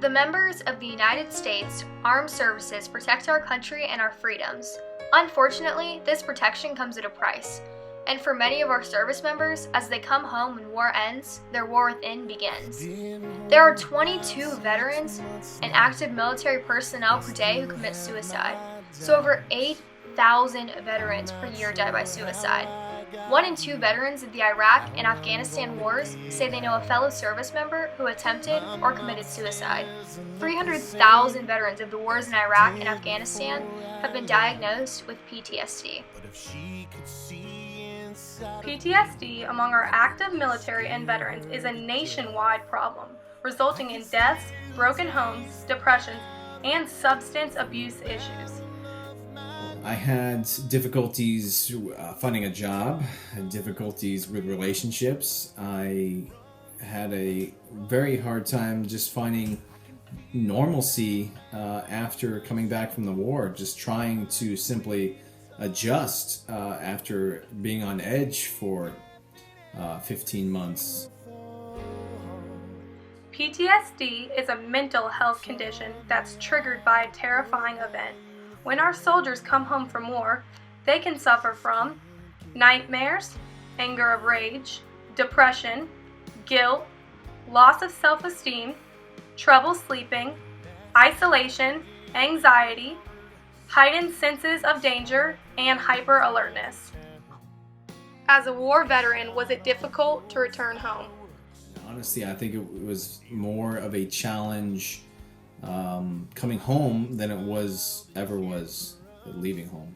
The members of the United States Armed Services protect our country and our freedoms. Unfortunately, this protection comes at a price. And for many of our service members, as they come home when war ends, their war within begins. There are 22 veterans and active military personnel per day who commit suicide. So over 8,000 veterans per year die by suicide. 1 in 2 veterans of the Iraq and Afghanistan wars say they know a fellow service member who attempted or committed suicide. 300,000 veterans of the wars in Iraq and Afghanistan have been diagnosed with PTSD. PTSD among our active military and veterans is a nationwide problem, resulting in deaths, broken homes, depressions, and substance abuse issues. I had difficulties finding a job, difficulties with relationships. I had a very hard time just finding normalcy after coming back from the war, just trying to simply adjust after being on edge for 15 months. PTSD is a mental health condition that's triggered by a terrifying event. When our soldiers come home from war, they can suffer from nightmares, anger of rage, depression, guilt, loss of self-esteem, trouble sleeping, isolation, anxiety, heightened senses of danger, and hyper-alertness. As a war veteran, was it difficult to return home? Honestly, I think it was more of a challenge coming home than it ever was leaving home.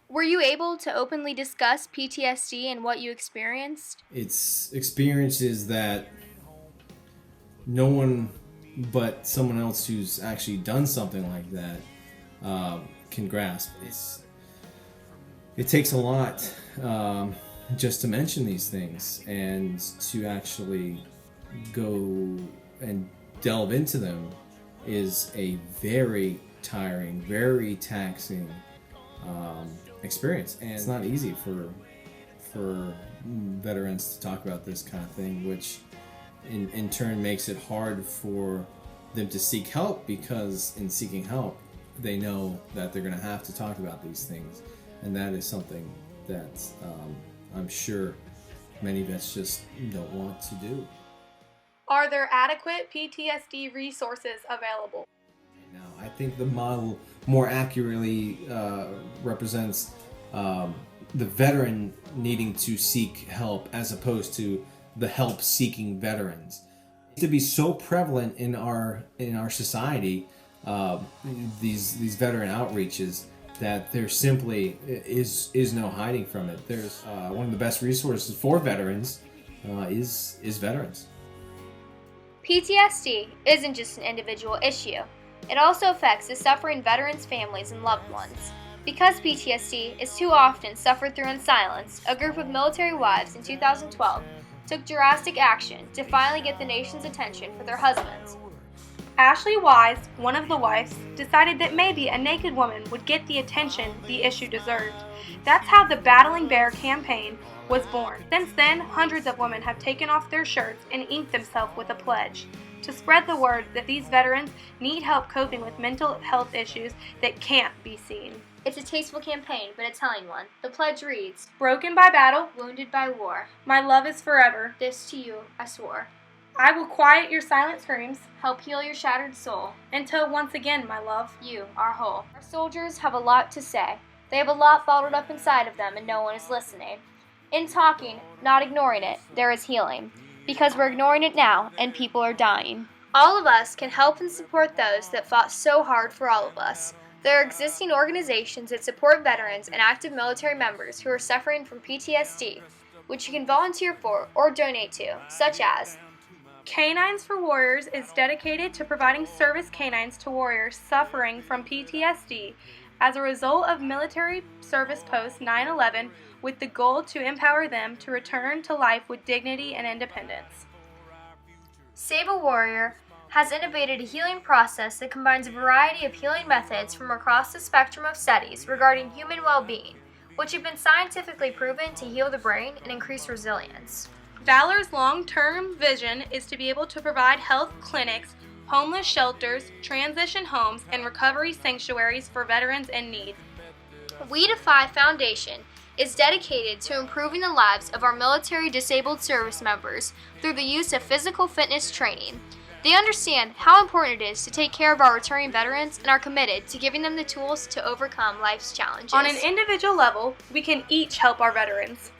Were you able to openly discuss PTSD and what you experienced? It's experiences that no one but someone else who's actually done something like that can grasp. It takes a lot just to mention these things and to actually go and delve into them is a very tiring, very taxing experience, and it's not easy for veterans to talk about this kind of thing, which in turn makes it hard for them to seek help, because in seeking help they know that they're going to have to talk about these things, and that is something that I'm sure many vets just don't want to do. Are there adequate PTSD resources available? Now, I think the model more accurately represents the veteran needing to seek help as opposed to the help-seeking veterans. To be so prevalent in our society, these veteran outreaches, that there simply is no hiding from it. There's one of the best resources for veterans is veterans. PTSD isn't just an individual issue. It also affects the suffering veterans' families and loved ones. Because PTSD is too often suffered through in silence, a group of military wives in 2012 took drastic action to finally get the nation's attention for their husbands. Ashley Wise, one of the wives, decided that maybe a naked woman would get the attention the issue deserved. That's how the Battling Bear campaign was born. Since then, hundreds of women have taken off their shirts and inked themselves with a pledge to spread the word that these veterans need help coping with mental health issues that can't be seen. It's a tasteful campaign, but a telling one. The pledge reads, "Broken by battle, wounded by war, my love is forever. This to you I swore. I will quiet your silent screams, help heal your shattered soul, until once again, my love, you are whole." Our soldiers have a lot to say. They have a lot bottled up inside of them, and no one is listening. In talking, not ignoring it, there is healing. Because we're ignoring it now, and people are dying. All of us can help and support those that fought so hard for all of us. There are existing organizations that support veterans and active military members who are suffering from PTSD, which you can volunteer for or donate to, such as Canines for Warriors is dedicated to providing service canines to warriors suffering from PTSD as a result of military service post 9/11, with the goal to empower them to return to life with dignity and independence. Save a Warrior has innovated a healing process that combines a variety of healing methods from across the spectrum of studies regarding human well-being, which have been scientifically proven to heal the brain and increase resilience. Valor's long-term vision is to be able to provide health clinics homeless shelters, transition homes, and recovery sanctuaries for veterans in need. We Defy Foundation is dedicated to improving the lives of our military disabled service members through the use of physical fitness training. They understand how important it is to take care of our returning veterans and are committed to giving them the tools to overcome life's challenges. On an individual level, we can each help our veterans.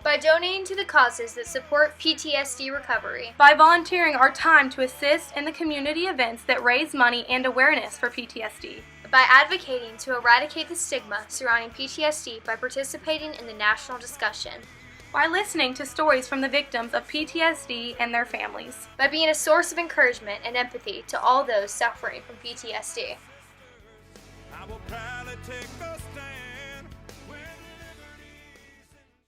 By donating to the causes that support PTSD recovery. By volunteering our time to assist in the community events that raise money and awareness for PTSD. By advocating to eradicate the stigma surrounding PTSD by participating in the national discussion. By listening to stories from the victims of PTSD and their families. By being a source of encouragement and empathy to all those suffering from PTSD. I will proudly take a stand.